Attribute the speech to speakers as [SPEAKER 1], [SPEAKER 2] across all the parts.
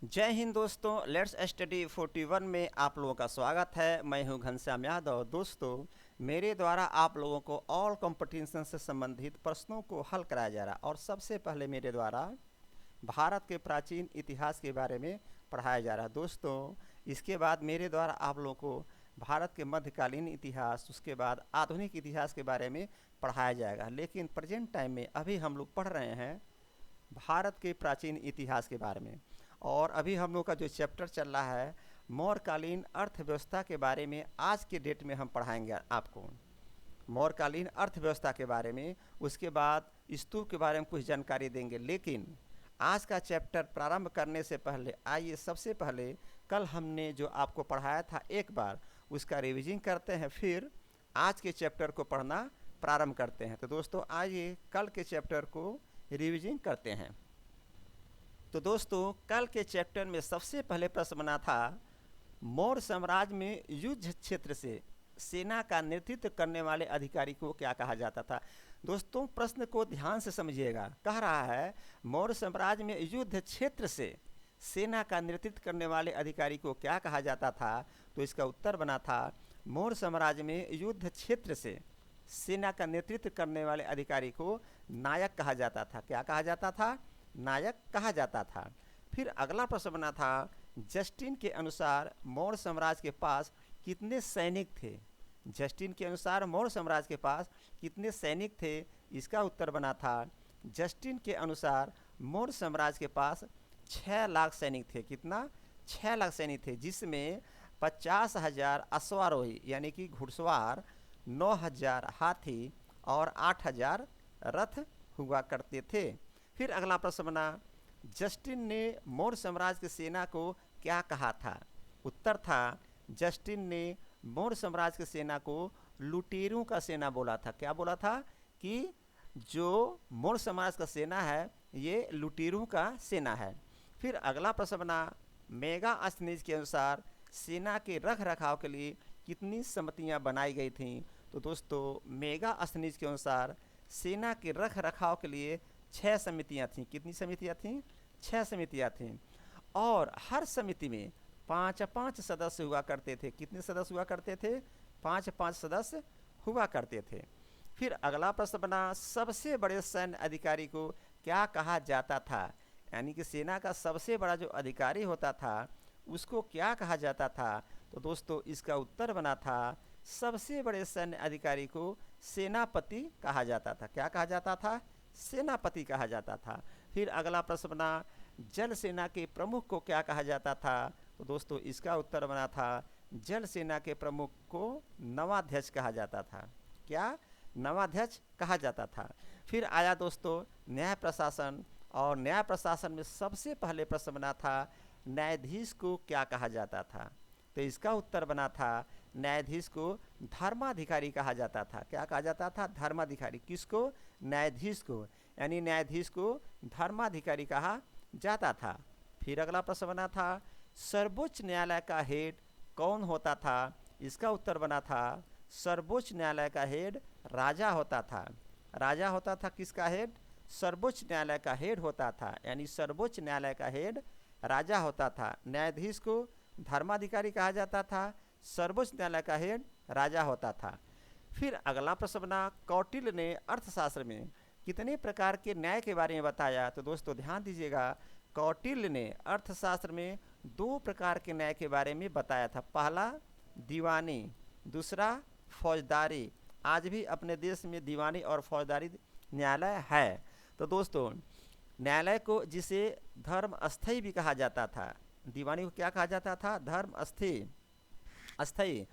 [SPEAKER 1] जय हिंद दोस्तों, let's study 41 में आप लोगों का स्वागत है। मैं हूं घनश्याम यादव। दोस्तों, मेरे द्वारा आप लोगों को ऑल कॉम्पिटिशन से संबंधित प्रश्नों को हल कराया जा रहा है और सबसे पहले मेरे द्वारा भारत के प्राचीन इतिहास के बारे में पढ़ाया जा रहा है। दोस्तों, इसके बाद मेरे द्वारा आप लोगों को भारत के मध्यकालीन इतिहास, उसके बाद आधुनिक इतिहास के बारे में पढ़ाया जाएगा। लेकिन प्रेजेंट टाइम में अभी हम लोग पढ़ रहे हैं भारत के प्राचीन इतिहास के बारे में। और अभी हम लोग का जो चैप्टर चल रहा है मौर्यकालीन अर्थव्यवस्था के बारे में आज के डेट में हम पढ़ाएंगे आपको मौर्यकालीन अर्थव्यवस्था के बारे में। उसके बाद स्तूप के बारे में कुछ जानकारी देंगे। लेकिन आज का चैप्टर प्रारंभ करने से पहले आइए सबसे पहले कल हमने जो आपको पढ़ाया था एक बार उसका रिवीजन करते हैं, फिर आज के चैप्टर को पढ़ना प्रारंभ करते हैं। तो दोस्तों, आइए कल के चैप्टर को रिवीजन करते हैं। तो दोस्तों, कल के चैप्टर में सबसे पहले प्रश्न बना था मौर्य साम्राज्य में युद्ध क्षेत्र से सेना का नेतृत्व करने वाले अधिकारी को क्या कहा जाता था। दोस्तों, प्रश्न को ध्यान से समझिएगा। कह रहा है मौर्य साम्राज्य में युद्ध क्षेत्र से सेना का नेतृत्व करने वाले अधिकारी को क्या कहा जाता था। तो इसका उत्तर बना था मौर्य साम्राज्य में युद्ध क्षेत्र से सेना का नेतृत्व करने वाले अधिकारी को नायक कहा जाता था। क्या कहा जाता था? नायक कहा जाता था। फिर अगला प्रश्न बना था जस्टिन के अनुसार मौर्य साम्राज्य के पास कितने सैनिक थे। जस्टिन के अनुसार मौर्य साम्राज्य के पास कितने सैनिक थे। इसका उत्तर बना था जस्टिन के अनुसार मौर्य साम्राज्य के पास 6 लाख सैनिक थे। कितना? 6 लाख सैनिक थे, जिसमें 50,000 अश्वारोही यानी कि घुड़सवार, 9,000 हाथी और 8,000 रथ हुआ करते थे। फिर अगला प्रश्न बना जस्टिन ने मौर्य साम्राज्य की सेना को क्या कहा था। उत्तर था जस्टिन ने मौर्य साम्राज्य की सेना को लुटेरों का सेना बोला था। क्या बोला था? कि जो मौर्य साम्राज्य का सेना है ये लुटेरों का सेना है। फिर अगला प्रश्न बना मेगास्थनीज के अनुसार सेना के रख रखाव के लिए कितनी समितियां बनाई गई थीं। तो दोस्तों, मेगास्थनीज के अनुसार सेना के रख रखाव के लिए 6 समितियां थीं। कितनी समितियां थीं? 6 समितियां थीं। और हर समिति में 5-5 सदस्य हुआ करते थे। कितने सदस्य हुआ करते थे? 5-5 सदस्य हुआ करते थे। फिर अगला प्रश्न बना सबसे बड़े सैन्य अधिकारी को क्या कहा जाता था। यानी कि सेना का सबसे बड़ा जो अधिकारी होता था उसको क्या कहा जाता था। तो दोस्तों, इसका उत्तर बना था सबसे बड़े सैन्य अधिकारी को सेनापति कहा जाता था। क्या कहा जाता था? सेनापति कहा जाता था। फिर अगला प्रश्न बना जल सेना के प्रमुख को क्या कहा जाता था। तो दोस्तों, इसका उत्तर बना था जल सेना के प्रमुख को नवाध्यक्ष कहा जाता था। क्या? नवाध्यक्ष कहा जाता था। फिर आया दोस्तों न्याय प्रशासन, और न्याय प्रशासन में सबसे पहले प्रश्न बना था न्यायाधीश को क्या कहा जाता था। तो इसका उत्तर बना था न्यायाधीश को धर्माधिकारी कहा जाता था। क्या कहा जाता था? धर्माधिकारी। किसको? न्यायाधीश को। यानी न्यायाधीश को धर्माधिकारी कहा जाता था। फिर अगला प्रश्न बना था सर्वोच्च न्यायालय का हेड कौन होता था। इसका उत्तर बना था सर्वोच्च न्यायालय का हेड राजा होता था। राजा होता था। किसका हेड? सर्वोच्च न्यायालय का हेड होता था। यानी सर्वोच्च न्यायालय का हेड राजा होता था। न्यायाधीश को धर्माधिकारी कहा जाता था, सर्वोच्च न्यायालय का हेड राजा होता था। फिर अगला प्रश्न बना कौटिल्य ने अर्थशास्त्र में कितने प्रकार के न्याय के बारे में बताया। तो दोस्तों, ध्यान दीजिएगा, कौटिल्य ने अर्थशास्त्र में 2 प्रकार के न्याय के बारे में बताया था। पहला दीवानी, दूसरा फौजदारी। आज भी अपने देश में दीवानी और फौजदारी न्यायालय है। तो दोस्तों, न्यायालय को जिसे धर्म अस्थायी भी कहा जाता था, दीवानी को क्या कहा जाता था? धर्म अस्थायी।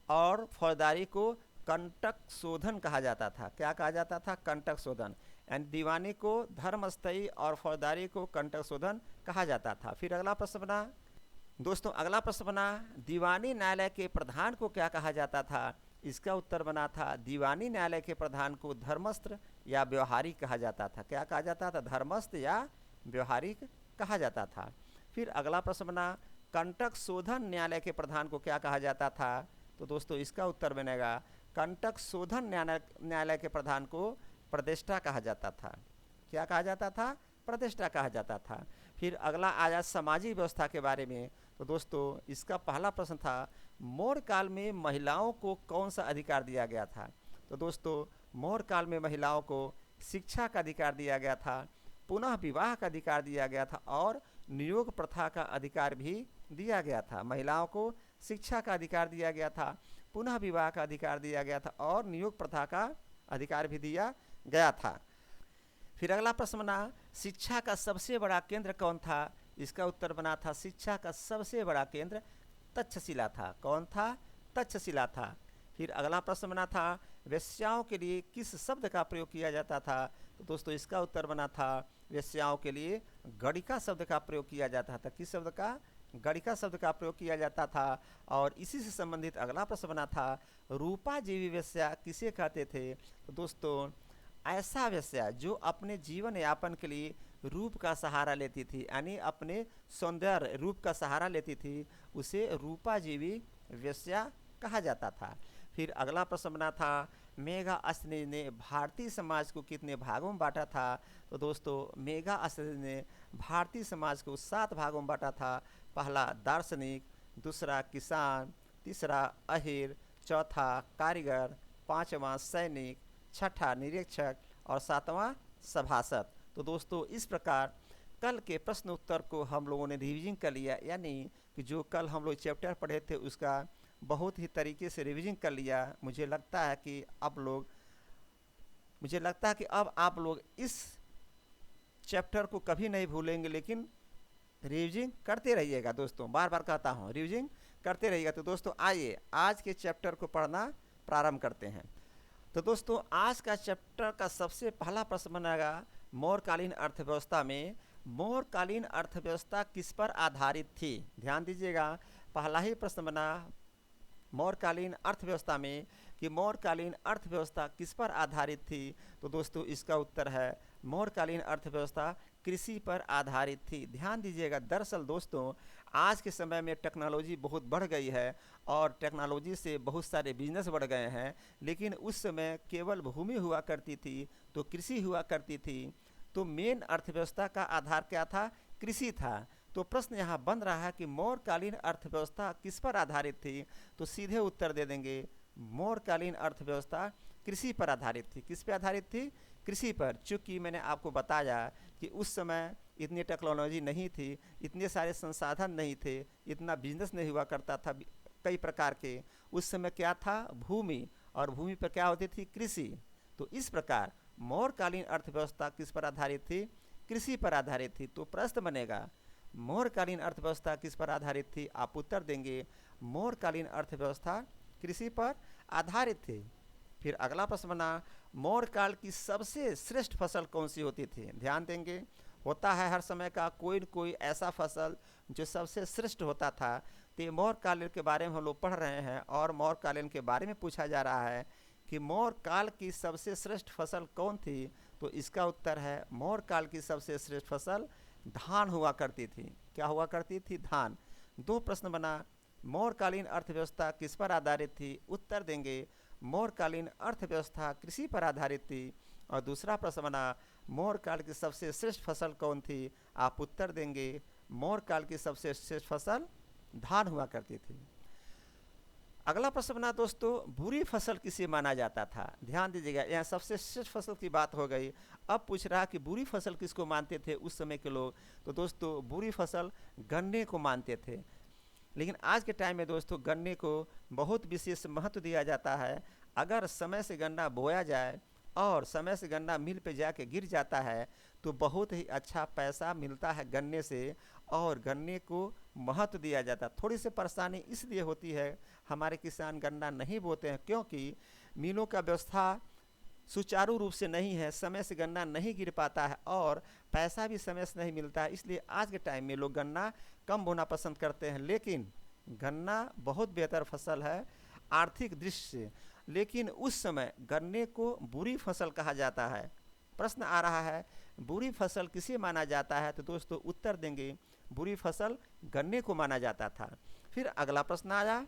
[SPEAKER 1] और फौजदारी को कंटक शोधन कहा जाता था। क्या कहा जाता था? कंटक शोधन। यानी दीवानी को धर्म अस्थायी और फौजदारी को कंटक शोधन कहा जाता था। फिर अगला प्रश्न बना दोस्तों, अगला प्रश्न बना दीवानी न्यायालय के प्रधान को क्या कहा जाता था। इसका उत्तर बना था दीवानी न्यायालय के प्रधान को धर्मस्थ या व्यवहारिक कहा जाता था। क्या कहा जाता था? धर्मस्थ या व्यवहारिक कहा जाता था। फिर अगला प्रश्न बना कंटक शोधन न्यायालय के प्रधान को क्या कहा जाता था। तो दोस्तों, इसका उत्तर बनेगा कंटक शोधन न्यायालय के प्रधान को प्रतिष्ठा कहा जाता था। क्या कहा जाता था? प्रतिष्ठा कहा जाता था। फिर अगला आया सामाजिक व्यवस्था के बारे में। तो दोस्तों इसका पहला प्रश्न था, मौर्य काल में महिलाओं को कौन सा अधिकार दिया गया था? तो दोस्तों मौर्य काल में महिलाओं को शिक्षा का अधिकार दिया गया था, पुनः विवाह का अधिकार दिया गया था और नियोग प्रथा का अधिकार भी दिया गया था। महिलाओं को शिक्षा का अधिकार दिया गया था, पुनः विवाह का अधिकार दिया गया था और नियोग प्रथा का अधिकार भी दिया गया था। फिर अगला प्रश्न बना, शिक्षा का सबसे बड़ा केंद्र कौन था? इसका उत्तर बना था, शिक्षा का सबसे बड़ा केंद्र तक्षशिला था। कौन था? तक्षशिला था। फिर अगला प्रश्न बना था, वेश्याओं के लिए किस शब्द का प्रयोग किया जाता था? तो दोस्तों इसका उत्तर बना था, वेश्याओं के लिए गणिका शब्द का प्रयोग किया जाता था। किस शब्द का? गणिका शब्द का प्रयोग किया जाता था। और इसी से संबंधित अगला प्रश्न बना था, रूपाजीवी वेश्या किसे कहते थे? तो दोस्तों ऐसा वेश्या जो अपने जीवन यापन के लिए रूप का सहारा लेती थी, यानी अपने सौंदर्य रूप का सहारा लेती थी, उसे रूपाजीवी वेश्या कहा जाता था। फिर अगला प्रश्न बना था, मेगास्थनीज ने भारतीय समाज को कितने भागों में बांटा था? तो दोस्तों मेगास्थनीज ने भारतीय समाज को 7 भागों में बांटा था। पहला दार्शनिक, दूसरा किसान, तीसरा अहीर, चौथा कारीगर, पांचवा सैनिक, छठा निरीक्षक और सातवां सभासद। तो दोस्तों इस प्रकार कल के प्रश्न उत्तर को हम लोगों ने रिवीजन कर लिया, यानी कि जो कल हम लोग चैप्टर पढ़े थे उसका बहुत ही तरीके से रिवीजन कर लिया। मुझे लगता है कि अब आप लोग इस चैप्टर को कभी नहीं भूलेंगे, लेकिन रिवीजन करते रहिएगा दोस्तों। बार बार कहता हूँ, रिवीजन करते रहिएगा। तो दोस्तों आइए आज के चैप्टर को पढ़ना प्रारंभ करते हैं। तो दोस्तों आज का चैप्टर का सबसे पहला प्रश्न बनेगा, मौर्यकालीन अर्थव्यवस्था में मौर्यकालीन अर्थव्यवस्था किस पर आधारित थी? ध्यान दीजिएगा, पहला ही प्रश्न बना मौर्यकालीन अर्थव्यवस्था में कि मौर्यकालीन अर्थव्यवस्था किस पर आधारित थी? तो दोस्तों इसका उत्तर है, मौर्यकालीन अर्थव्यवस्था कृषि पर आधारित थी। ध्यान दीजिएगा, दरअसल दोस्तों आज के समय में टेक्नोलॉजी बहुत बढ़ गई है और टेक्नोलॉजी से बहुत सारे बिजनेस बढ़ गए हैं, लेकिन उस समय केवल भूमि हुआ करती थी, तो कृषि हुआ करती थी। तो मेन अर्थव्यवस्था का आधार क्या था? कृषि था। तो प्रश्न यहाँ बन रहा है कि मौर्यकालीन अर्थव्यवस्था किस पर आधारित थी? तो सीधे उत्तर दे देंगे, मौर्यकालीन अर्थव्यवस्था कृषि पर आधारित थी। किस पर आधारित थी? कृषि पर। चूँकि मैंने आपको बताया कि उस समय इतनी टेक्नोलॉजी नहीं थी, इतने सारे संसाधन नहीं थे, इतना बिजनेस नहीं हुआ करता था कई प्रकार के। उस समय क्या था? भूमि, और भूमि पर क्या होती थी? कृषि। तो इस प्रकार मौर्यकालीन अर्थव्यवस्था किस पर आधारित थी? कृषि पर आधारित थी। तो प्रश्न बनेगा, मौर्यकालीन अर्थव्यवस्था किस पर आधारित थी? आप उत्तर देंगे, मौर्यकालीन अर्थव्यवस्था कृषि पर आधारित थी। फिर अगला प्रश्न बना, मौर्य काल की सबसे श्रेष्ठ फसल कौन सी होती थी? ध्यान देंगे, होता है हर समय का कोई न कोई ऐसा फसल जो सबसे श्रेष्ठ होता था। तो मौर्य कालीन के बारे में हम लोग पढ़ रहे हैं और मौर्य कालीन के बारे में पूछा जा रहा है कि मौर्य काल की सबसे श्रेष्ठ फसल कौन थी? तो इसका उत्तर है, मौर्य काल की सबसे श्रेष्ठ फसल धान हुआ करती थी। क्या हुआ करती थी? धान। 2 प्रश्न बना, मौर्यकालीन अर्थव्यवस्था किस पर आधारित थी? उत्तर देंगे, मौर्यकालीन अर्थव्यवस्था कृषि पर आधारित थी। और दूसरा प्रश्न बना, मौर्य काल की सबसे श्रेष्ठ फसल कौन थी? आप उत्तर देंगे, मौर्य काल की सबसे श्रेष्ठ फसल धान हुआ करती थी। अगला प्रश्न बना दोस्तों, बुरी फसल किसे माना जाता था? ध्यान दीजिएगा, यहाँ सबसे श्रेष्ठ फसल की बात हो गई। अब पूछ रहा कि बुरी फसल किसको मानते थे उस समय के लोग? तो दोस्तों बुरी फसल गन्ने को मानते थे। लेकिन आज के टाइम में दोस्तों गन्ने को बहुत विशेष महत्व दिया जाता है। अगर समय से गन्ना बोया जाए और समय से गन्ना मिल पे जाके गिर जाता है तो बहुत ही अच्छा पैसा मिलता है गन्ने से, और गन्ने को महत्व दिया जाता है। थोड़ी सी परेशानी इसलिए होती है, हमारे किसान गन्ना नहीं बोते हैं क्योंकि मिलों का व्यवस्था सुचारू रूप से नहीं है, समय से गन्ना नहीं गिर पाता है और पैसा भी समय से नहीं मिलता है। इसलिए आज के टाइम में लोग गन्ना कम बोना पसंद करते हैं। लेकिन गन्ना बहुत बेहतर फसल है आर्थिक दृष्टि से, लेकिन उस समय गन्ने को बुरी फसल कहा जाता है। प्रश्न आ रहा है, बुरी फसल किसे माना जाता है? तो दोस्तों उत्तर देंगे, बुरी फसल गन्ने को माना जाता था। फिर अगला प्रश्न आया,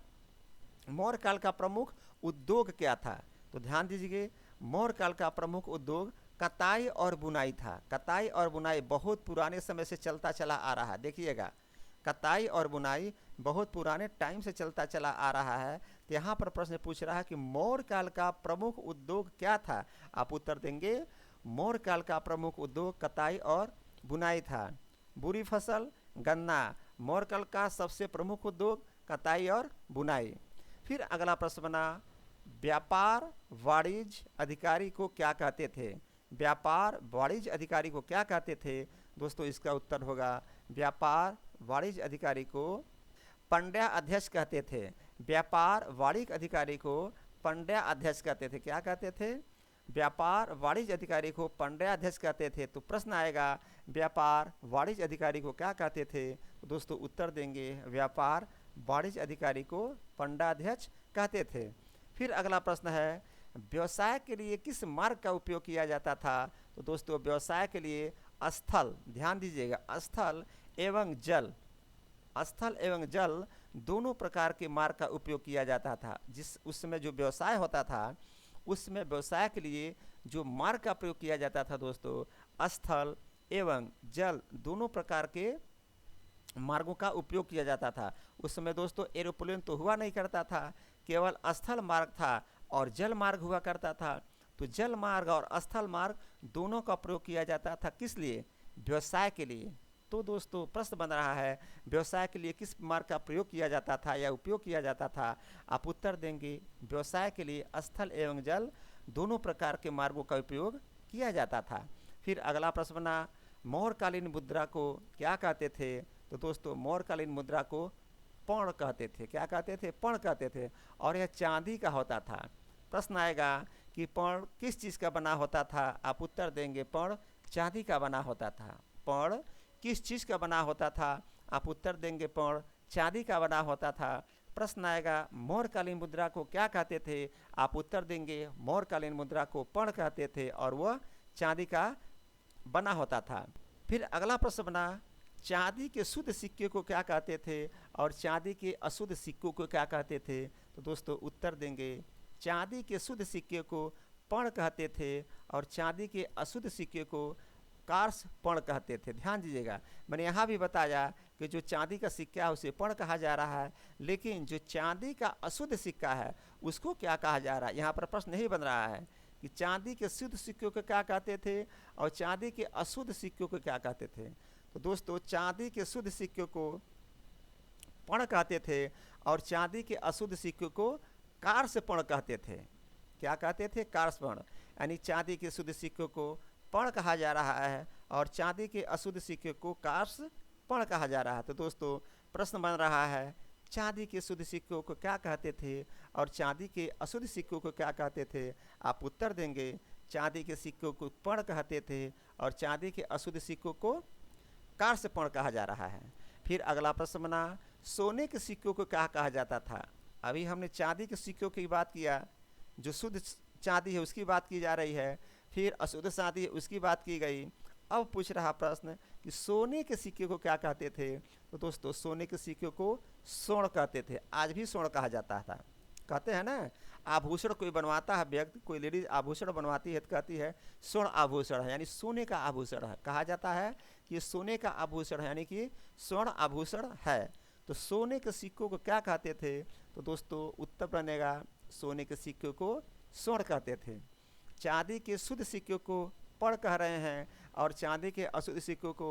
[SPEAKER 1] मौर्य काल का प्रमुख उद्योग क्या था? तो ध्यान दीजिए, मौर्य काल का प्रमुख उद्योग कताई और बुनाई था। कताई और बुनाई बहुत पुराने समय से चलता चला आ रहा है। देखिएगा, कताई और बुनाई बहुत पुराने टाइम से चलता चला आ रहा है। तो यहाँ पर प्रश्न पूछ रहा है कि मौर्य काल का प्रमुख उद्योग क्या था। आप उत्तर देंगे मौर्य काल का प्रमुख उद्योग कताई और बुनाई था। बुरी फसल गन्ना, मौर्य काल का सबसे प्रमुख उद्योग कताई और बुनाई। फिर अगला प्रश्न बना, व्यापार वाणिज्य अधिकारी को क्या कहते थे। व्यापार वाणिज्य अधिकारी को क्या कहते थे। दोस्तों इसका उत्तर होगा व्यापार वाणिज्य अधिकारी को पंड्या अध्यक्ष कहते थे। व्यापार वाणिज्य अधिकारी को पंड्या अध्यक्ष कहते थे। क्या कहते थे, व्यापार वाणिज्य अधिकारी को पंड्या अध्यक्ष कहते थे। तो प्रश्न आएगा व्यापार वाणिज्य अधिकारी को क्या कहते थे। तो दोस्तों उत्तर देंगे व्यापार वाणिज्य अधिकारी को पंड्या अध्यक्ष कहते थे। फिर अगला प्रश्न है, व्यवसाय के लिए किस मार्ग का उपयोग किया जाता था। तो दोस्तों व्यवसाय के लिए स्थल, ध्यान दीजिएगा, स्थल एवं जल, स्थल एवं जल दोनों प्रकार के मार्ग का उपयोग किया जाता था। जिस उस समय जो व्यवसाय होता था उसमें व्यवसाय के लिए जो मार्ग का प्रयोग किया जाता था दोस्तों स्थल एवं जल दोनों प्रकार के मार्गों का उपयोग किया जाता था। उस समय दोस्तों एरोप्लेन तो हुआ नहीं करता था, केवल स्थल मार्ग था और जल मार्ग हुआ करता था। तो जल मार्ग और स्थल मार्ग दोनों का प्रयोग किया जाता था, किस लिए, व्यवसाय के लिए। तो दोस्तों प्रश्न बन रहा है व्यवसाय के लिए किस मार्ग का प्रयोग किया जाता था या उपयोग किया जाता था। आप उत्तर देंगे व्यवसाय के लिए स्थल एवं जल दोनों प्रकार के मार्गों का उपयोग किया जाता था। फिर अगला प्रश्न बना, मौर्यकालीन मुद्रा को क्या कहते थे। तो दोस्तों मौर्यकालीन मुद्रा को पर्ण कहते थे। क्या कहते थे, पर्ण कहते थे, और यह चांदी का होता था। प्रश्न आएगा कि पर्ण किस चीज़ का बना होता था। आप उत्तर देंगे पर्ण चांदी का बना होता था। पर्ण किस चीज़ का बना होता था। आप उत्तर देंगे पर्ण चांदी का बना होता था। प्रश्न आएगा मौर्यकालीन मुद्रा को क्या कहते थे। आप उत्तर देंगे मौर्यकालीन मुद्रा को पर्ण कहते थे और वह चांदी का बना होता था। फिर अगला प्रश्न बना, चांदी के शुद्ध सिक्के को क्या कहते थे और चांदी के अशुद्ध सिक्कों को क्या कहते थे। तो दोस्तों उत्तर देंगे चांदी के शुद्ध सिक्के को पर्ण कहते थे और चांदी के अशुद्ध सिक्के को कार्स पर्ण कहते थे। ध्यान दीजिएगा, मैंने यहाँ भी बताया कि जो चांदी का सिक्का है उसे पर्ण कहा जा रहा है, लेकिन जो चांदी का अशुद्ध सिक्का है उसको क्या कहा जा रहा है। यहाँ पर प्रश्न नहीं बन रहा है कि चांदी के शुद्ध सिक्कों को क्या कहते थे और चांदी के अशुद्ध सिक्कों को क्या कहते थे। तो दोस्तों चांदी के शुद्ध सिक्कों को पर्ण कहते थे और चांदी के अशुद्ध सिक्कों को कार्स पर्ण कहते थे। क्या कहते थे, कार्स पर्ण, यानी चांदी के शुद्ध सिक्कों को पर्ण कहा जा रहा है और चांदी के अशुद्ध सिक्के को कार्स पर्ण कहा जा रहा है। तो दोस्तों प्रश्न बन रहा है चांदी के शुद्ध सिक्कों को क्या कहते थे और चांदी के अशुद्ध सिक्कों को क्या कहते थे। आप उत्तर देंगे चांदी के सिक्कों को पर्ण कहते थे और चांदी के अशुद्ध सिक्कों को कार्स पर्ण कहा जा रहा है। फिर अगला प्रश्न बना, सोने के सिक्कों को क्या कहा जाता था। अभी हमने चांदी के सिक्कों की बात किया, जो शुद्ध चांदी है उसकी बात की जा रही है, फिर अशुद्ध चांदी है उसकी बात की गई। अब पूछ रहा प्रश्न कि सोने के सिक्के को क्या कहते थे। तो दोस्तों सोने के सिक्के को स्वर्ण कहते थे। आज भी स्वर्ण कहा जाता था, कहते हैं ना, आभूषण कोई बनवाता है व्यक्ति, कोई लेडीज आभूषण बनवाती है तो कहती है स्वर्ण आभूषण है, यानी सोने का आभूषण है, कहा जाता है कि ये सोने का आभूषण है, यानी कि स्वर्ण आभूषण है। तो सोने के सिक्कों को क्या कहते थे। तो दोस्तों उत्तर बनेगा सोने के सिक्कों को स्वर्ण कहते थे। चांदी के शुद्ध सिक्कों को पर्ण कह रहे हैं और चांदी के अशुद्ध सिक्कों को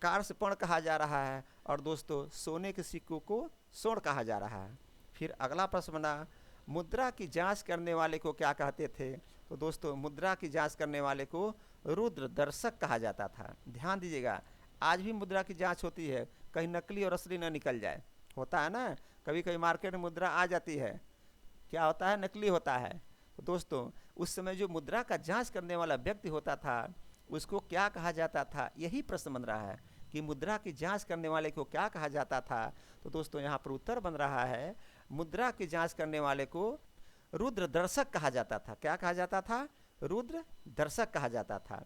[SPEAKER 1] कार्स पर्ण कहा जा रहा है और दोस्तों सोने के सिक्कों को स्वर्ण कहा जा रहा है। फिर अगला प्रश्न बना, मुद्रा की जांच करने वाले को क्या कहते थे। तो दोस्तों मुद्रा की जांच करने वाले को रुद्र दर्शक कहा जाता था। ध्यान दीजिएगा, आज भी मुद्रा की जांच होती है, कहीं नकली और असली न निकल जाए। होता है ना, कभी कभी मार्केट में मुद्रा आ जाती है, क्या होता है, नकली होता है। तो दोस्तों उस समय जो मुद्रा का जांच करने वाला व्यक्ति होता था उसको क्या कहा जाता था, यही प्रश्न बन रहा है कि मुद्रा की जांच करने वाले को क्या कहा जाता था। तो दोस्तों यहाँ पर उत्तर बन रहा है मुद्रा की जांच करने वाले को रुद्र दर्शक कहा जाता था। क्या कहा जाता था, रुद्र दर्शक कहा जाता था।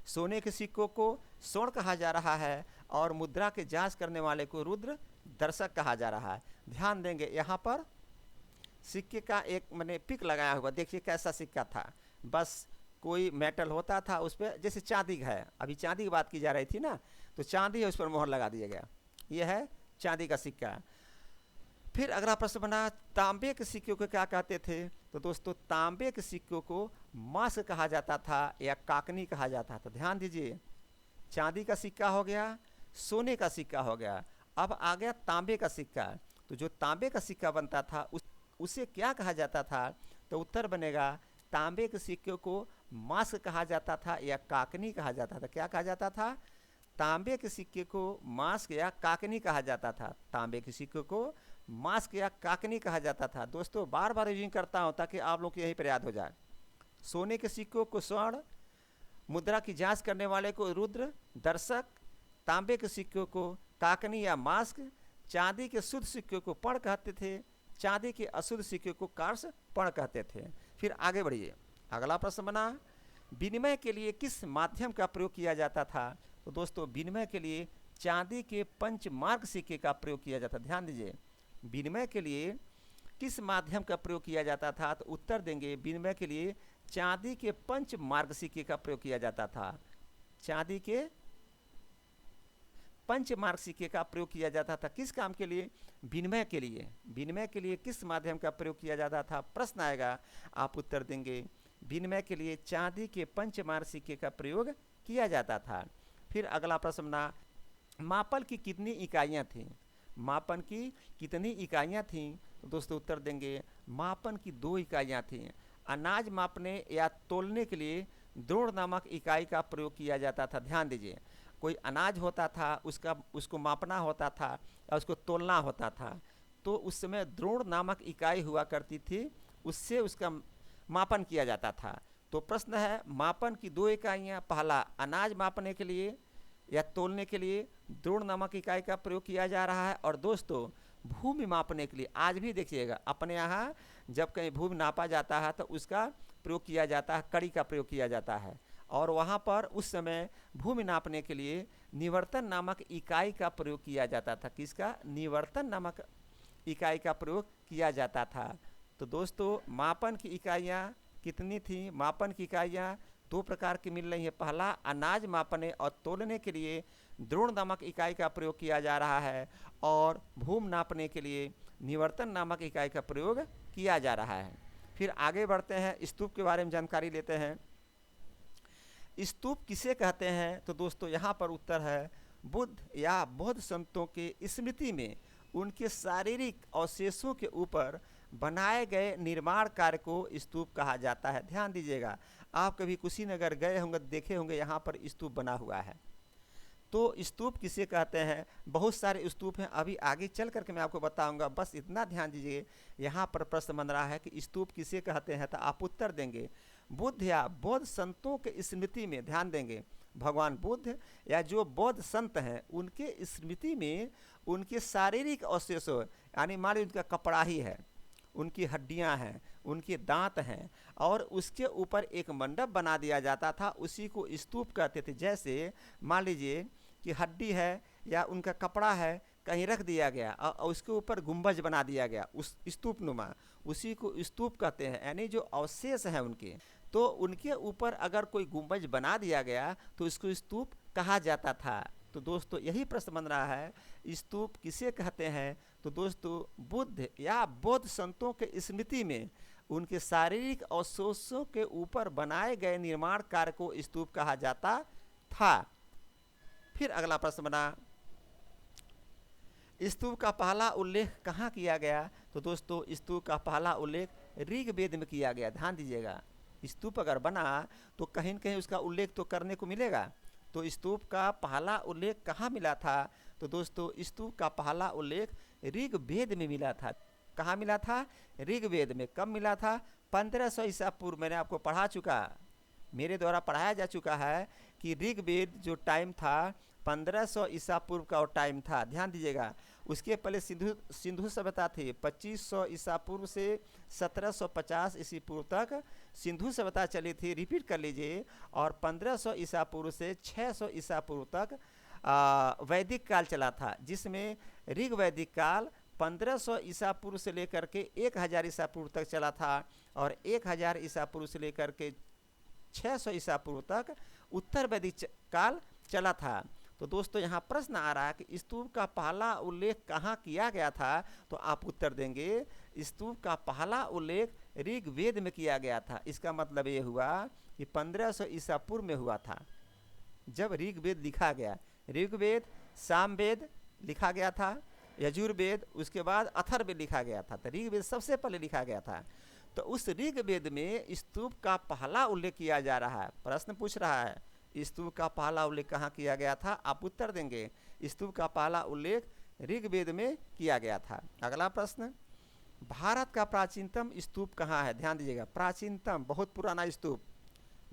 [SPEAKER 1] सोने के सिक्कों को स्वर्ण कहा जा रहा है और मुद्रा की जांच करने वाले को रुद्र दर्शक कहा जा रहा है। ध्यान देंगे यहाँ पर सिक्के का एक मैंने पिक लगाया हुआ, देखिए कैसा सिक्का था, बस कोई मेटल होता था उस पर, जैसे चांदी का है, अभी चांदी की बात की जा रही थी ना, तो चांदी है उस पर मोहर लगा दिया गया, यह है चांदी का सिक्का। फिर अगला प्रश्न बना, तांबे के सिक्कों को क्या कहते थे? तो दोस्तों तांबे के सिक्कों को मास्क कहा जाता था या काकनी कहा जाता था। ध्यान दीजिए, चांदी का सिक्का हो गया, सोने का सिक्का हो गया, अब आ गया तांबे का सिक्का। तो जो तांबे का सिक्का बनता था उसे क्या कहा जाता था? तो उत्तर बनेगा तांबे के सिक्के को मास्क कहा जाता था या काकनी कहा जाता था। क्या कहा जाता था? तांबे के सिक्के को मास्क या काकनी कहा जाता था। तांबे के सिक्के को मास्क या काकनी कहा जाता था। दोस्तों बार बार रिविजन करता हूँ ताकि आप लोग को यहीं पर याद हो जाए। सोने के सिक्कों को स्वर्ण, मुद्रा की जांच करने वाले को रुद्र दर्शक, तांबे के सिक्कों को काकनी या मास्क, चांदी के शुद्ध सिक्कों को पर्ण कहते थे, चांदी के अशुद्ध सिक्के को कार्स पर्ण कहते थे। फिर आगे बढ़िए, अगला प्रश्न बना, विनिमय के लिए किस माध्यम का प्रयोग किया जाता था? तो दोस्तों विनिमय के लिए चांदी के पंचमार्क सिक्के का प्रयोग किया जाता। ध्यान दीजिए, विनिमय के लिए किस माध्यम का प्रयोग किया जाता था? तो उत्तर देंगे विनिमय के लिए चांदी के पंचमार्क सिक्के का प्रयोग किया जाता था। चांदी के पंचमार्क सिक्के का प्रयोग किया जाता था किस काम के लिए? विनिमय के लिए। विनिमय के लिए किस माध्यम का प्रयोग किया जाता था? प्रश्न आएगा, आप उत्तर देंगे विनिमय के लिए चांदी के पंचमार्क सिक्के का प्रयोग किया जाता था। फिर अगला प्रश्न बना, मापन की कितनी इकाइयाँ थीं? मापन की कितनी इकाइयाँ थीं? तो दोस्तों उत्तर देंगे मापन की 2 इकाइयाँ थीं। अनाज मापने या तोलने के लिए द्रोण नामक इकाई का प्रयोग किया जाता था। ध्यान दीजिए, कोई अनाज होता था, उसको मापना होता था या उसको तोलना होता था, तो उस समय द्रोण नामक इकाई हुआ करती थी, उससे उसका मापन किया जाता था। तो प्रश्न है, मापन की 2 इकाइयाँ, पहला अनाज मापने के लिए या तोलने के लिए द्रोण नामक इकाई का प्रयोग किया जा रहा है, और दोस्तों भूमि मापने के लिए, आज भी देखिएगा अपने यहाँ जब कहीं भूमि नापा जाता है तो उसका प्रयोग किया जाता है, कड़ी का प्रयोग किया जाता है, और वहाँ पर उस समय भूमि नापने के लिए निवर्तन नामक इकाई का प्रयोग किया जाता था। किसका? निवर्तन नामक इकाई का प्रयोग किया जाता था। तो दोस्तों मापन की इकाइयाँ कितनी थी? मापन की इकाइयाँ 2 प्रकार की मिल रही है। पहला अनाज मापने और तोलने के लिए द्रोण नामक इकाई का प्रयोग किया जा रहा है, और भूमि नापने के लिए निवर्तन नामक इकाई का प्रयोग किया जा रहा है। फिर आगे बढ़ते हैं, स्तूप के बारे में जानकारी लेते हैं। स्तूप किसे कहते हैं? तो दोस्तों यहाँ पर उत्तर है बुद्ध या बौद्ध संतों के स्मृति में उनके शारीरिक अवशेषों के ऊपर बनाए गए निर्माण कार्य को स्तूप कहा जाता है। ध्यान दीजिएगा, आप कभी कुशीनगर गए होंगे, देखे होंगे यहाँ पर स्तूप बना हुआ है। तो स्तूप किसे कहते हैं? बहुत सारे स्तूप हैं, अभी आगे चल करके मैं आपको बताऊंगा, बस इतना ध्यान दीजिए। यहाँ पर प्रश्न बन रहा है कि स्तूप किसे कहते हैं, तो आप उत्तर देंगे बुद्ध या बौद्ध संतों के स्मृति में। ध्यान देंगे, भगवान बुद्ध या जो बौद्ध संत हैं उनके स्मृति में उनके शारीरिक अवशेषों, यानी मान लीजिए उनका कपड़ा ही है, उनकी हड्डियां हैं, उनके दांत हैं, और उसके ऊपर एक मंडप बना दिया जाता था, उसी को स्तूप कहते थे। जैसे मान लीजिए कि हड्डी है या उनका कपड़ा है, कहीं रख दिया गया और उसके ऊपर गुंबज बना दिया गया, उस स्तूप नुमा, उसी को स्तूप कहते हैं। यानी जो अवशेष हैं उनके, तो उनके ऊपर अगर कोई गुंबज बना दिया गया तो इसको स्तूप कहा जाता था। तो दोस्तों यही प्रश्न बन रहा है, स्तूप किसे कहते हैं? तो दोस्तों बुद्ध या बौद्ध संतों के स्मृति में उनके शारीरिक अवशेषों के ऊपर बनाए गए निर्माण कार्य को स्तूप कहा जाता था। फिर अगला प्रश्न बना, स्तूप का पहला उल्लेख कहाँ किया गया? तो दोस्तों स्तूप का पहला उल्लेख ऋग्वेद में किया गया। ध्यान दीजिएगा, स्तूप अगर बना तो कहीं न कहीं उसका उल्लेख तो करने को मिलेगा। तो स्तूप का पहला उल्लेख कहाँ मिला था? तो दोस्तों स्तूप का पहला उल्लेख ऋग्वेद में मिला था। कहाँ मिला था? ऋग्वेद में। कब मिला था? 1500 ईसा पूर्व। मैंने आपको पढ़ा चुका, मेरे द्वारा पढ़ाया जा चुका है कि ऋग्वेद जो टाइम था 1500 ईसा पूर्व का वो टाइम था। ध्यान दीजिएगा, उसके पहले सिंधु सभ्यता थी। 2500 ईसा पूर्व से 1750 ईसा पूर्व तक सिंधु सभ्यता चली थी। रिपीट कर लीजिए। और 1500 ईसा पूर्व से 600 ईसा पूर्व तक वैदिक काल चला था, जिसमें ऋग्वैदिक काल 1500 ईसा पूर्व से लेकर के 1000 ईसा पूर्व तक चला था, और 1000 ईसा पूर्व से लेकर के 600 ईसा पूर्व तक उत्तर वैदिक काल चला था। तो दोस्तों यहाँ प्रश्न आ रहा है कि स्तूप का पहला उल्लेख कहाँ किया गया था, तो आप उत्तर देंगे स्तूप का पहला उल्लेख ऋग्वेद में किया गया था। इसका मतलब ये हुआ कि 1500 ईसा पूर्व में हुआ था जब ऋग्वेद लिखा गया। ऋग्वेद, सामवेद लिखा गया था, यजुर्वेद, उसके बाद अथर्ववेद लिखा गया था। तो ऋग्वेद सबसे पहले लिखा गया था। तो उस ऋग्वेद में स्तूप का पहला उल्लेख किया जा रहा है। प्रश्न पूछ रहा है स्तूप का पहला उल्लेख कहाँ किया गया था, आप उत्तर देंगे स्तूप का पहला उल्लेख ऋग्वेद में किया गया था। अगला प्रश्न, भारत का प्राचीनतम स्तूप कहाँ है? ध्यान दीजिएगा, प्राचीनतम, बहुत पुराना स्तूप।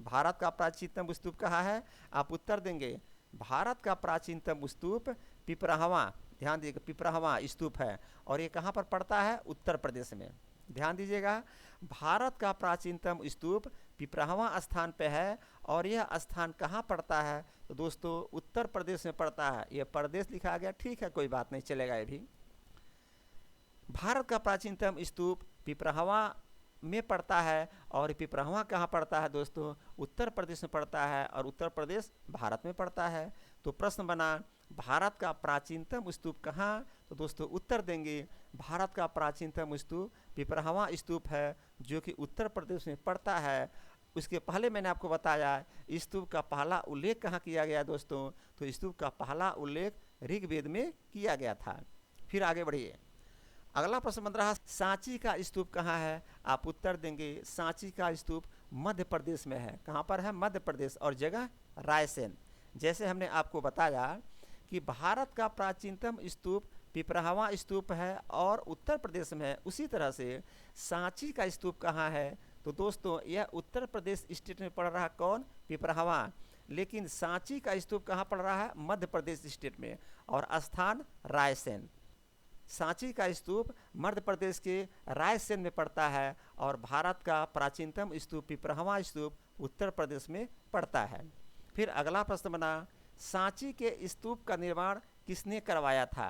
[SPEAKER 1] भारत का प्राचीनतम स्तूप कहाँ है? आप उत्तर देंगे भारत का प्राचीनतम स्तूप पिपराहवा, ध्यान दीजिएगा, पिपराहवा स्तूप है और ये कहाँ पर पड़ता है? उत्तर प्रदेश में। ध्यान दीजिएगा, भारत का प्राचीनतम स्तूप पिपराहवा स्थान पे है और यह स्थान कहाँ पड़ता है? तो दोस्तों उत्तर प्रदेश में पड़ता है। यह प्रदेश लिखा गया, ठीक है, कोई बात नहीं, चलेगा ये भी। भारत का प्राचीनतम स्तूप पिपराहवा में पड़ता है और पिपराहवा कहाँ पड़ता है दोस्तों? उत्तर प्रदेश में पड़ता है और उत्तर प्रदेश भारत में पड़ता है। तो प्रश्न बना भारत का प्राचीनतम स्तूप कहाँ? तो दोस्तों उत्तर देंगे भारत का प्राचीनतम स्तूप पिपराहवा स्तूप है जो कि उत्तर प्रदेश में पड़ता है। उसके पहले मैंने आपको बताया स्तूप का पहला उल्लेख कहाँ किया गया दोस्तों? तो स्तूप का पहला उल्लेख ऋग्वेद में किया गया था। फिर आगे बढ़िए, अगला प्रश्न बन रहा सांची का स्तूप कहाँ है? आप उत्तर देंगे सांची का स्तूप मध्य प्रदेश में है। कहाँ पर है? मध्य प्रदेश, और जगह रायसेन। जैसे हमने आपको बताया कि भारत का प्राचीनतम स्तूप पिपराहवा स्तूप है और उत्तर प्रदेश में है, उसी तरह से सांची का स्तूप कहाँ है? तो दोस्तों यह उत्तर प्रदेश स्टेट में पड़ रहा, कौन? पिपराहवा। लेकिन सांची का स्तूप कहाँ पड़ रहा है? मध्य प्रदेश स्टेट में, और स्थान रायसेन। सांची का स्तूप मध्य प्रदेश के रायसेन में पड़ता है और भारत का प्राचीनतम स्तूप पिपराहवा स्तूप उत्तर प्रदेश में पड़ता है। फिर अगला प्रश्न बना सांची के स्तूप का निर्माण किसने करवाया था?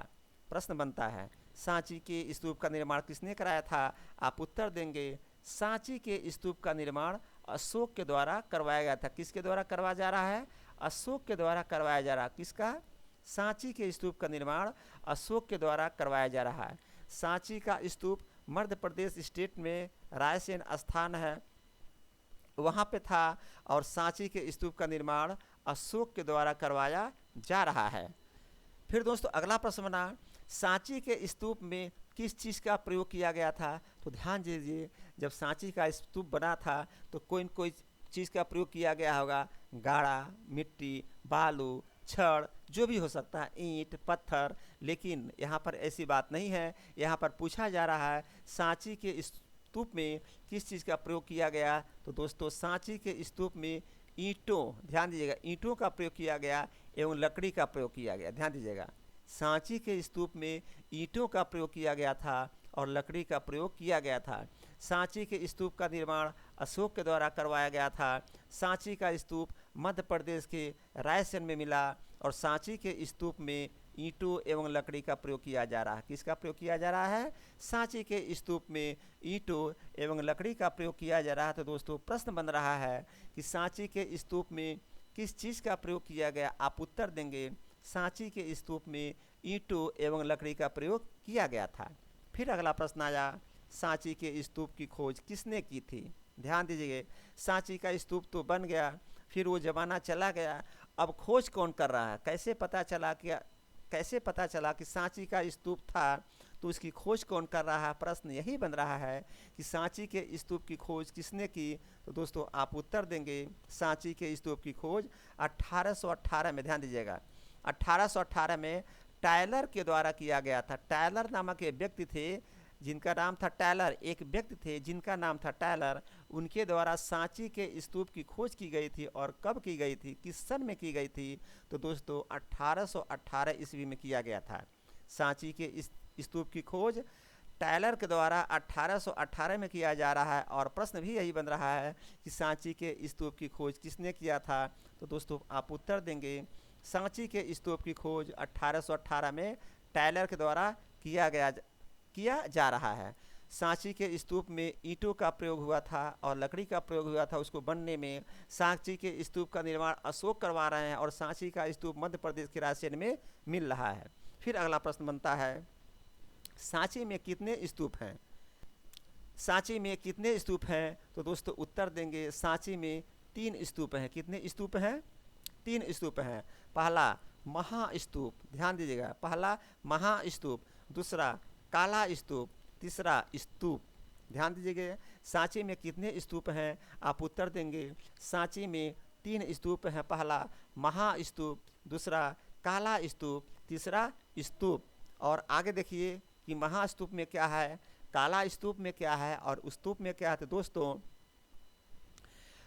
[SPEAKER 1] प्रश्न बनता है सांची के स्तूप का निर्माण किसने कराया था? आप उत्तर देंगे सांची के स्तूप का निर्माण अशोक के द्वारा करवाया गया था। किसके द्वारा करवाया जा रहा है? अशोक के द्वारा करवाया जा रहा है। किसका? सांची के स्तूप का निर्माण अशोक के द्वारा करवाया जा रहा है। सांची का स्तूप मध्य प्रदेश स्टेट में रायसेन स्थान है, वहाँ पे था, और सांची के स्तूप का निर्माण अशोक के द्वारा करवाया जा रहा है। फिर दोस्तों अगला प्रश्न बना सांची के स्तूप में किस चीज़ का प्रयोग किया गया था? तो ध्यान दीजिए, जब सांची का स्तूप बना था तो कोई न कोई चीज़ का प्रयोग किया गया होगा, गाड़ा, मिट्टी, बालू, छड़, जो भी हो सकता है, ईंट, पत्थर। लेकिन यहाँ पर ऐसी बात नहीं है। यहाँ पर पूछा जा रहा है सांची के स्तूप में किस चीज़ का प्रयोग किया गया? तो दोस्तों सांची के स्तूप में ईंटों, ध्यान दीजिएगा, ईंटों का प्रयोग किया गया एवं लकड़ी का प्रयोग किया गया। ध्यान दीजिएगा, सांची के स्तूप में ईंटों का प्रयोग किया गया था और लकड़ी का प्रयोग किया गया था। सांची के स्तूप का निर्माण अशोक के द्वारा करवाया गया था। सांची का स्तूप मध्य प्रदेश के रायसेन में मिला और सांची के स्तूप में ईंटों एवं लकड़ी का प्रयोग किया जा रहा है। किसका प्रयोग किया जा रहा है? सांची के स्तूप में ईंटों एवं लकड़ी का प्रयोग किया जा रहा है। तो दोस्तों प्रश्न बन रहा है कि सांची के स्तूप में किस चीज़ का प्रयोग किया गया? आप उत्तर देंगे सांची के स्तूप में ईंटों एवं लकड़ी का प्रयोग किया गया था। फिर अगला प्रश्न आया सांची के स्तूप की खोज किसने की थी? ध्यान दीजिए, सांची का स्तूप तो बन गया, फिर वो ज़माना चला गया, अब खोज कौन कर रहा है? कैसे पता चला कि सांची का स्तूप था? तो उसकी खोज कौन कर रहा है? प्रश्न यही बन रहा है कि सांची के स्तूप की खोज किसने की? तो दोस्तों आप उत्तर देंगे सांची के स्तूप की खोज 1818 में, ध्यान दीजिएगा, 1818 में टायलर के द्वारा किया गया था। टायलर नामक एक व्यक्ति थे जिनका नाम था टायलर, एक व्यक्ति थे जिनका नाम था टायलर, उनके द्वारा सांची के स्तूप की खोज की गई थी। और कब की गई थी, किस सन में की गई थी? तो दोस्तों 1818 ईस्वी में किया गया था। सांची के स्तूप की खोज टायलर के द्वारा 1818 में किया जा रहा है। और प्रश्न भी यही बन रहा है कि सांची के स्तूप की खोज किसने किया था? तो दोस्तों आप उत्तर देंगे सांची के स्तूप की खोज 1818 में टायलर के द्वारा किया जा रहा है। सांची के स्तूप में ईंटों का प्रयोग हुआ था और लकड़ी का प्रयोग हुआ था उसको बनने में। सांची के स्तूप का निर्माण अशोक करवा रहे हैं और सांची का स्तूप मध्य प्रदेश के रायसेन में मिल रहा है। फिर अगला प्रश्न बनता है, सांची में कितने स्तूप हैं? सांची में कितने स्तूप हैं? तो दोस्तों उत्तर देंगे, सांची में 3 स्तूप हैं। कितने स्तूप हैं? 3 स्तूप हैं। पहला महास्तूप, ध्यान दीजिएगा, पहला महास्तूप, दूसरा काला स्तूप, तीसरा स्तूप। ध्यान दीजिएगा, सांची में कितने स्तूप हैं? आप उत्तर देंगे, सांची में 3 स्तूप हैं। पहला महास्तूप, दूसरा काला स्तूप, तीसरा स्तूप। और आगे देखिए कि महास्तूप में क्या है, काला स्तूप में क्या है और स्तूप में क्या है। तो दोस्तों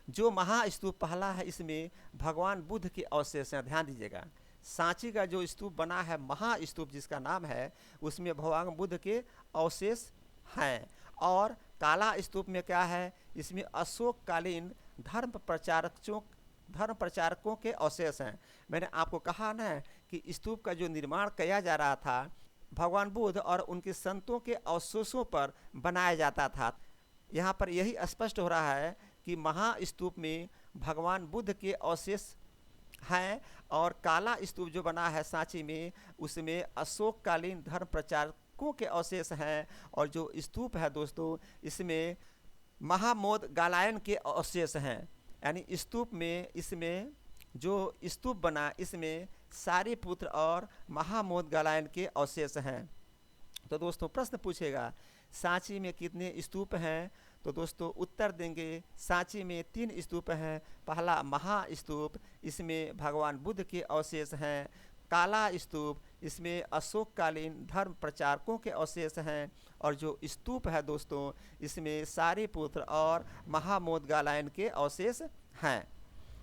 [SPEAKER 1] जो महास्तूप पहला है इसमें भगवान बुद्ध के अवशेष हैं। ध्यान दीजिएगा, सांची का जो स्तूप बना है महास्तूप जिसका नाम है, उसमें भगवान बुद्ध के अवशेष हैं। और काला स्तूप में क्या है, इसमें अशोककालीन धर्म प्रचारकों के अवशेष हैं। मैंने आपको कहा ना कि स्तूप का जो निर्माण किया जा रहा था भगवान बुद्ध और उनके संतों के अवशेषों पर बनाया जाता था। यहाँ पर यही स्पष्ट हो रहा है कि महास्तूप में भगवान बुद्ध के अवशेष हैं और काला स्तूप जो बना है सांची में उसमें अशोककालीन धर्म प्रचारकों के अवशेष हैं। और जो स्तूप है दोस्तों इसमें महामोदगालायन के अवशेष हैं। यानी स्तूप में, इसमें जो स्तूप बना इसमें सारिपुत्र और महामोदगालायन के अवशेष हैं। तो दोस्तों प्रश्न पूछेगा सांची में कितने स्तूप हैं? तो दोस्तों उत्तर देंगे, सांची में 3 स्तूप हैं। पहला महास्तूप, इसमें भगवान बुद्ध के अवशेष हैं। काला स्तूप, इसमें अशोककालीन धर्म प्रचारकों के अवशेष हैं। और जो स्तूप है दोस्तों इसमें सारिपुत्र और महामोदगालायन के अवशेष हैं।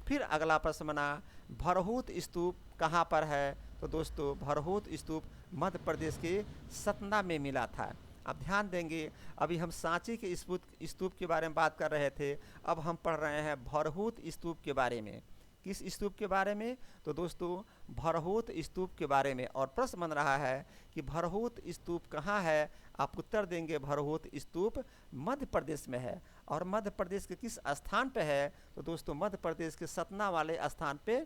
[SPEAKER 1] फिर अगला प्रश्न बना, भरहूत स्तूप कहाँ पर है? तो दोस्तों भरहूत स्तूप मध्य प्रदेश के सतना में मिला था। अब ध्यान देंगे, अभी हम सांची के स्तूप के बारे में बात कर रहे थे, अब हम पढ़ रहे हैं भरहूत स्तूप के बारे में। किस स्तूप के बारे में? तो दोस्तों भरहूत स्तूप के बारे में। और प्रश्न बन रहा है कि भरहूत स्तूप कहाँ है? आप उत्तर देंगे, भरहूत स्तूप मध्य प्रदेश में है। और मध्य प्रदेश के किस स्थान पे है? तो दोस्तों मध्य प्रदेश के सतना वाले स्थान पे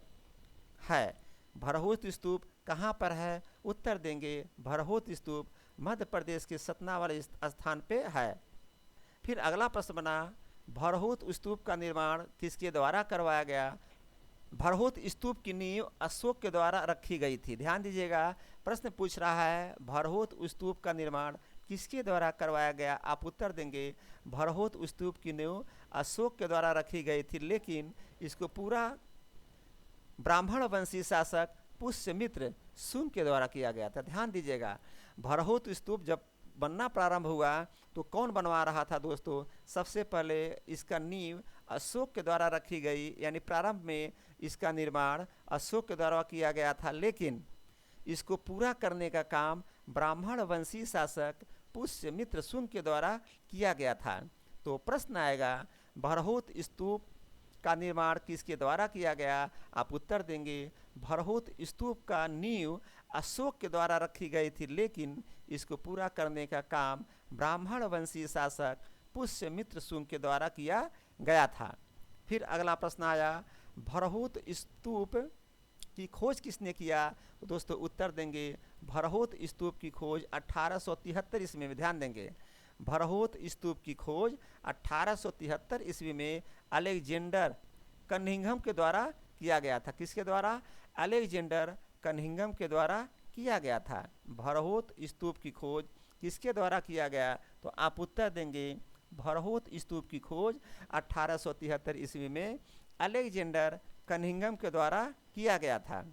[SPEAKER 1] है। भरहूत स्तूप कहाँ पर है? उत्तर देंगे, भरहूत स्तूप मध्य प्रदेश के सतना वाले स्थान पे है। फिर अगला प्रश्न बना, भरहूत स्तूप का निर्माण किसके द्वारा करवाया गया? भरहूत स्तूप की नींव अशोक के द्वारा रखी गई थी। ध्यान दीजिएगा, प्रश्न पूछ रहा है भरहूत स्तूप का निर्माण किसके द्वारा करवाया गया? आप उत्तर देंगे, भरहूत स्तूप की नींव अशोक के द्वारा रखी गई थी, लेकिन इसको पूरा ब्राह्मण वंशी शासक पुष्यमित्र शुंग के द्वारा किया गया था। ध्यान दीजिएगा, भरहूत स्तूप जब बनना प्रारंभ हुआ तो कौन बनवा रहा था दोस्तों? सबसे पहले इसका नींव अशोक के द्वारा रखी गई, यानी प्रारंभ में इसका निर्माण अशोक के द्वारा किया गया था, लेकिन इसको पूरा करने का काम ब्राह्मण वंशी शासक पुष्यमित्र शुंग के द्वारा किया गया था। तो प्रश्न आएगा, भरहूत स्तूप का निर्माण किसके द्वारा किया गया? आप उत्तर देंगे, भरहूत स्तूप का नींव अशोक के द्वारा रखी गई थी, लेकिन इसको पूरा करने का काम ब्राह्मण वंशी शासक पुष्यमित्र शुंग के द्वारा किया गया था। फिर अगला प्रश्न आया, भरहूत स्तूप की खोज किसने किया? तो दोस्तों उत्तर देंगे, भरहूत स्तूप की खोज 1873 ईस्वी में। ध्यान देंगे, भरहूत स्तूप की खोज 1873 ईस्वी में अलेक्जेंडर कनिंघम के द्वारा किया गया था। किसके द्वारा? अलेक्जेंडर कनिंघम के द्वारा किया गया था। भरहूत स्तूप की खोज किसके द्वारा किया गया? तो आप उत्तर देंगे, भरहूत स्तूप की खोज 1873 ईस्वी में अलेक्जेंडर कनिंघम के द्वारा किया गया था।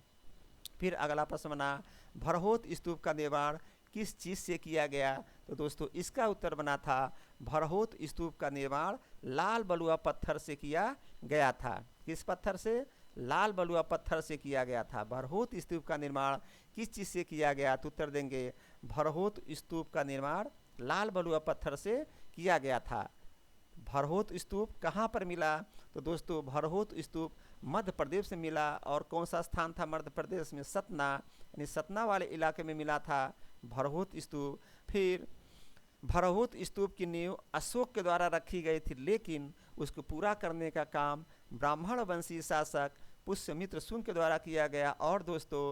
[SPEAKER 1] फिर अगला प्रश्न बना, भरहूत स्तूप का निर्माण किस चीज़ से किया गया? तो दोस्तों इसका उत्तर बना था, भरहूत स्तूप का निर्माण लाल बलुआ पत्थर से किया गया था। किस पत्थर से? लाल बलुआ पत्थर से किया गया था। भरहूत स्तूप का निर्माण किस चीज़ से किया गया? तो उत्तर देंगे, भरहूत स्तूप का निर्माण लाल बलुआ पत्थर से किया गया था। भरहूत स्तूप कहाँ पर मिला? तो दोस्तों भरहूत स्तूप मध्य प्रदेश में मिला। और कौन सा स्थान था मध्य प्रदेश में? सतना, यानी सतना वाले इलाके में मिला था भरहूत स्तूप। फिर भरहुत स्तूप की नींव अशोक के द्वारा रखी गई थी, लेकिन उसको पूरा करने का काम ब्राह्मण वंशी शासक पुष्यमित्र शुंग के द्वारा किया गया। और दोस्तों,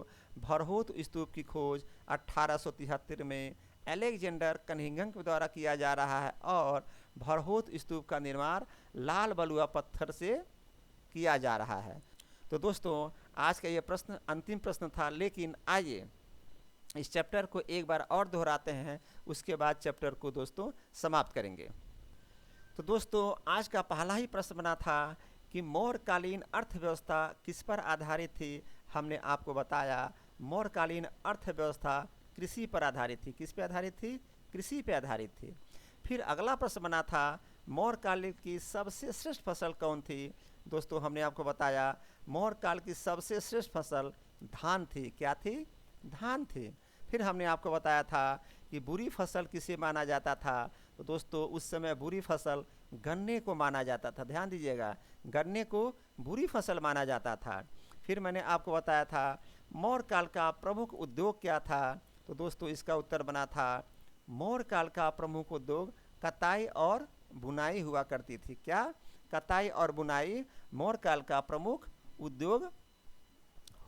[SPEAKER 1] भरहुत स्तूप की खोज 1873 में अलेक्जेंडर कनिंघम के द्वारा किया जा रहा है और भरहुत स्तूप का निर्माण लाल बलुआ पत्थर से किया जा रहा है। तो दोस्तों, आज का ये प्रश्न अंतिम प्रश्न था, लेकिन आइए इस चैप्टर को एक बार और दोहराते हैं, उसके बाद चैप्टर को दोस्तों समाप्त करेंगे। तो दोस्तों, आज का पहला ही प्रश्न बना था कि मौर्यकालीन अर्थव्यवस्था किस पर आधारित थी। हमने आपको बताया मौर्यकालीन अर्थव्यवस्था कृषि पर आधारित थी। किस पे आधारित थी? कृषि पे आधारित थी। फिर अगला प्रश्न बना था मौर्यकाल की सबसे श्रेष्ठ फसल कौन थी। दोस्तों, हमने आपको बताया मौर्यकाल की सबसे श्रेष्ठ फसल धान थी। क्या थी? धान थी। फिर हमने आपको बताया था कि बुरी फसल किसे माना जाता था। तो दोस्तों, उस समय बुरी फसल गन्ने को माना जाता था। ध्यान दीजिएगा, गन्ने को बुरी फसल माना जाता था। फिर मैंने आपको बताया था मौर्यकाल का प्रमुख उद्योग क्या था। तो दोस्तों, इसका उत्तर बना था मौर्यकाल का प्रमुख उद्योग कताई और बुनाई हुआ करती थी। क्या? कताई और बुनाई मौर्यकाल का प्रमुख उद्योग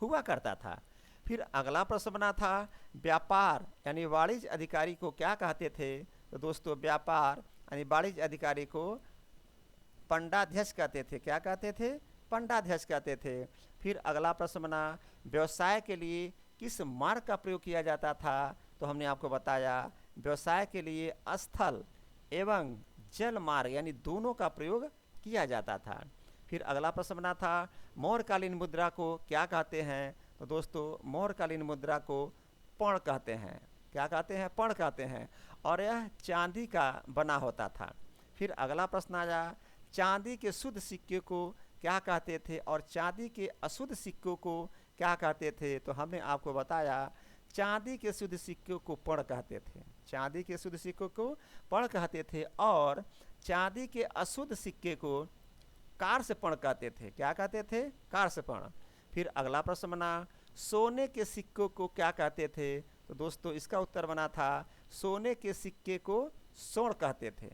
[SPEAKER 1] हुआ करता था। फिर अगला प्रश्न बना था व्यापार यानी वाणिज्य अधिकारी को क्या कहते थे। तो दोस्तों, व्यापार यानी वाणिज्य अधिकारी को पंडाध्यक्ष कहते थे। क्या कहते थे? पंडाध्यक्ष कहते थे। फिर अगला प्रश्न बना व्यवसाय के लिए किस मार्ग का प्रयोग किया जाता था। तो हमने आपको बताया व्यवसाय के लिए स्थल एवं जल मार्ग यानी दोनों का प्रयोग किया जाता था। फिर अगला प्रश्न बना था मौर्यकालीन मुद्रा को क्या कहते हैं। तो दोस्तों, मौर्यकालीन मुद्रा को पर्ण कहते हैं। क्या कहते हैं? पर्ण कहते हैं। और यह चांदी का बना होता था। फिर अगला प्रश्न आया चांदी के शुद्ध सिक्के को क्या कहते थे और चांदी के अशुद्ध सिक्कों को क्या कहते थे। तो हमने आपको बताया चांदी के शुद्ध सिक्कों को पर्ण कहते थे। चांदी के शुद्ध सिक्कों को पर्ण कहते थे और चांदी के अशुद्ध सिक्के को कार्षपर्ण कहते थे। क्या कहते थे? कार्षपर्ण। फिर अगला प्रश्न बना सोने के सिक्कों को क्या कहते थे। तो दोस्तों, इसका उत्तर बना था सोने के सिक्के को स्वर्ण कहते थे।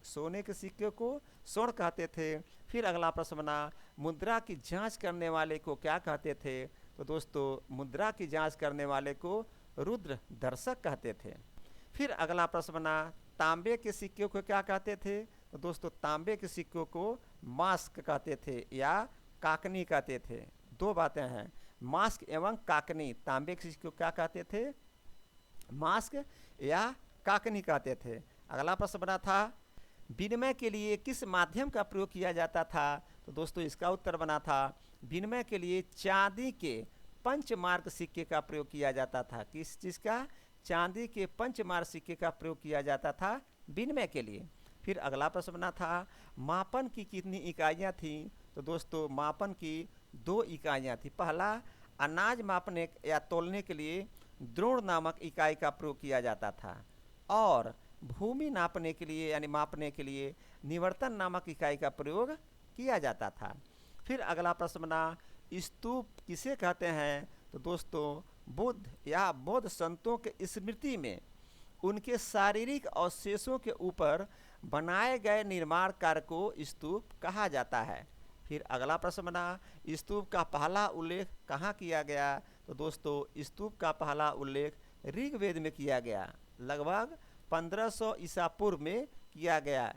[SPEAKER 1] सोने के सिक्के को स्वर्ण कहते थे। फिर अगला प्रश्न बना मुद्रा की जांच करने वाले को क्या कहते थे। तो दोस्तों, मुद्रा की जांच करने वाले को रुद्र दर्शक कहते थे। फिर अगला प्रश्न बना तांबे के सिक्के को क्या कहते थे। तो दोस्तों, तांबे के सिक्कों को मास्क कहते थे या काकनी कहते थे। दो बातें हैं, मास्क एवं काकनी। तांबे के सिक्के को क्या कहते थे? मास्क या काकनी कहते थे। अगला प्रश्न बना था विनिमय के लिए किस माध्यम का प्रयोग किया जाता था। तो दोस्तों, इसका उत्तर बना था विनिमय के लिए चांदी के पंचमार्क सिक्के का प्रयोग किया जाता था। किस चीज़ का? चांदी के पंचमार्क सिक्के का प्रयोग किया जाता था विनिमय के लिए। फिर अगला प्रश्न बना था मापन की कितनी इकाइयाँ थीं। तो दोस्तों, मापन की 2 इकाइयाँ थी। पहला, अनाज मापने या तौलने के लिए द्रोण नामक इकाई का प्रयोग किया जाता था और भूमि नापने के लिए यानी मापने के लिए निवर्तन नामक इकाई का प्रयोग किया जाता था। फिर अगला प्रश्न बना स्तूप किसे कहते हैं। तो दोस्तों, बुद्ध या बौद्ध संतों के स्मृति में उनके शारीरिक अवशेषों के ऊपर बनाए गए निर्माण कार्य को स्तूप कहा जाता है। फिर अगला प्रश्न बना स्तूप का पहला उल्लेख कहाँ किया गया। तो दोस्तों, स्तूप का पहला उल्लेख ऋग्वेद में किया गया, लगभग 1500 ईसा पूर्व में किया गया।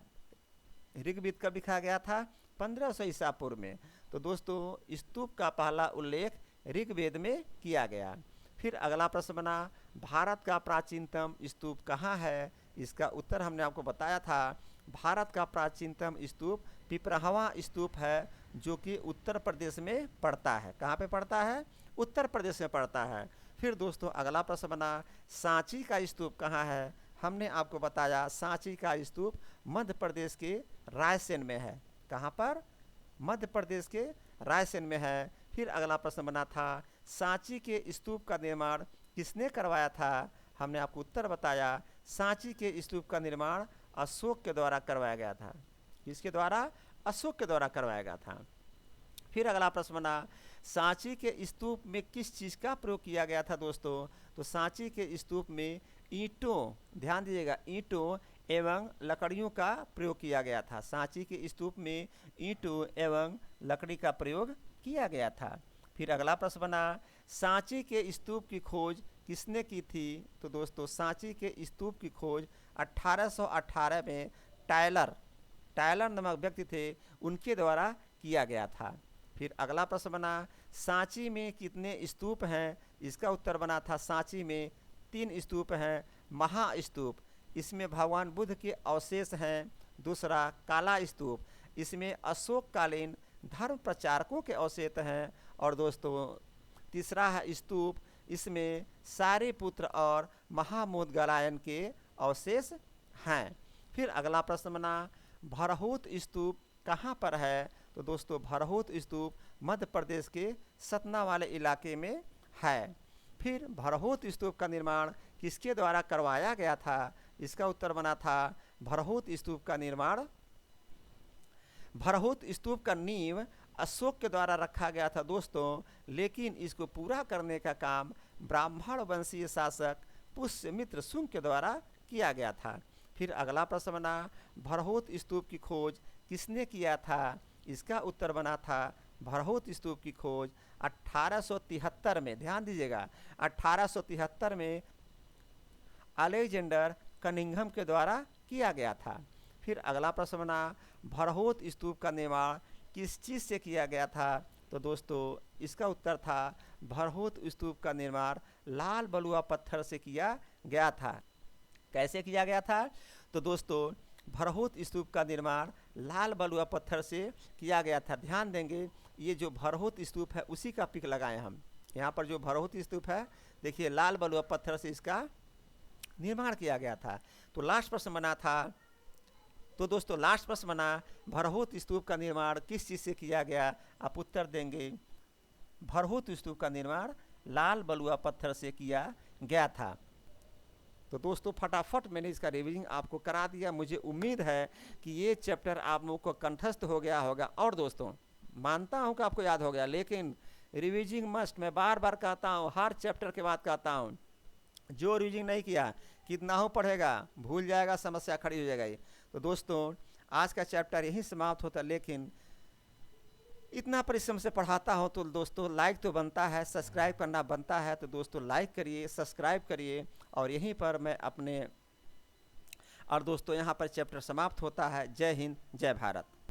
[SPEAKER 1] ऋग्वेद कब लिखा गया था? 1500 ईसा पूर्व में। तो दोस्तों, स्तूप का पहला उल्लेख ऋग्वेद में किया गया। फिर अगला प्रश्न बना भारत का प्राचीनतम स्तूप कहाँ है। इसका उत्तर हमने आपको बताया था भारत का प्राचीनतम स्तूप पिपराहवा स्तूप है, जो कि उत्तर प्रदेश में पड़ता है। कहाँ पे पड़ता है? उत्तर प्रदेश में पड़ता है। फिर दोस्तों, अगला प्रश्न बना सांची का स्तूप कहाँ है। हमने आपको बताया सांची का स्तूप मध्य प्रदेश के रायसेन में है। कहाँ पर? मध्य प्रदेश के रायसेन में है। फिर अगला प्रश्न बना था सांची के स्तूप का निर्माण किसने करवाया था। हमने आपको उत्तर बताया सांची के स्तूप का निर्माण अशोक के द्वारा करवाया गया था। किसके द्वारा? अशोक के द्वारा करवाया गया था। फिर अगला प्रश्न बना सांची के स्तूप में किस चीज़ का प्रयोग किया गया था। दोस्तों, तो सांची के स्तूप में ईंटों, ध्यान दीजिएगा, ईंटों एवं लकड़ियों का प्रयोग किया गया था। सांची के स्तूप में ईंटों एवं लकड़ी का प्रयोग किया गया था। फिर अगला प्रश्न बना, सांची के स्तूप की खोज किसने की थी? तो दोस्तों सांची के स्तूप की खोज 1818 में टायलर टायलर नामक व्यक्ति थे, उनके द्वारा किया गया था। फिर अगला प्रश्न बना, सांची में कितने स्तूप हैं? इसका उत्तर बना था सांची में 3 स्तूप हैं। महास्तूप, इसमें भगवान बुद्ध के अवशेष हैं। दूसरा काला स्तूप, इसमें अशोककालीन धर्म प्रचारकों के अवशेष हैं। और दोस्तों तीसरा है स्तूप, इसमें सारे पुत्र और महामोदगलायन के अवशेष हैं। फिर अगला प्रश्न बना, भरहुत स्तूप कहाँ पर है? तो दोस्तों भरहुत स्तूप मध्य प्रदेश के सतना वाले इलाके में है। फिर भरहुत स्तूप का निर्माण किसके द्वारा करवाया गया था? इसका उत्तर बना था भरहुत स्तूप का निर्माण भरहुत स्तूप का नींव अशोक के द्वारा रखा गया था दोस्तों, लेकिन इसको पूरा करने का काम ब्राह्मण वंशीय शासक पुष्यमित्र शुंग के द्वारा किया गया था। फिर अगला प्रश्न बना, भरहुत स्तूप की खोज किसने किया था? इसका उत्तर बना था भरहुत स्तूप की खोज 1873 में, ध्यान दीजिएगा 1873 में अलेक्जेंडर कनिंघम के द्वारा किया गया था। फिर अगला प्रश्न बना, भरहुत स्तूप का निर्माण किस चीज़ से किया गया था? तो दोस्तों इसका उत्तर था भरहुत स्तूप का निर्माण लाल बलुआ पत्थर से किया गया था। कैसे किया गया था? तो दोस्तों भरहुत स्तूप का निर्माण लाल बलुआ पत्थर से किया गया था। ध्यान देंगे ये जो भरहुत स्तूप है उसी का पिक लगाएं हम। यहाँ पर जो भरहुत स्तूप है देखिए लाल बलुआ पत्थर से इसका निर्माण किया गया था। तो लास्ट प्रश्न बना था, तो दोस्तों लास्ट प्रश्न बना, भरहुत स्तूप का निर्माण किस चीज़ से किया गया? आप उत्तर देंगे भरहुत स्तूप का निर्माण लाल बलुआ पत्थर से किया गया था। तो दोस्तों फटाफट मैंने इसका रिवीजिंग आपको करा दिया। मुझे उम्मीद है कि ये चैप्टर आप लोगों को कंठस्थ हो गया होगा। और दोस्तों मानता हूँ कि आपको याद हो गया, लेकिन रिवीजिंग मस्ट, मैं बार बार कहता हूँ, हर चैप्टर के बाद कहता हूँ, जो रिवीजिंग नहीं किया कितना हो पढ़ेगा, भूल जाएगा, समस्या खड़ी हो जाएगी। तो दोस्तों आज का चैप्टर यहीं समाप्त होता, लेकिन इतना परिश्रम से पढ़ाता हूँ तो दोस्तों लाइक तो बनता है, सब्सक्राइब करना बनता है। तो दोस्तों लाइक करिए, सब्सक्राइब करिए। और यहीं पर मैं अपने और दोस्तों यहाँ पर चैप्टर समाप्त होता है। जय हिंद, जय भारत।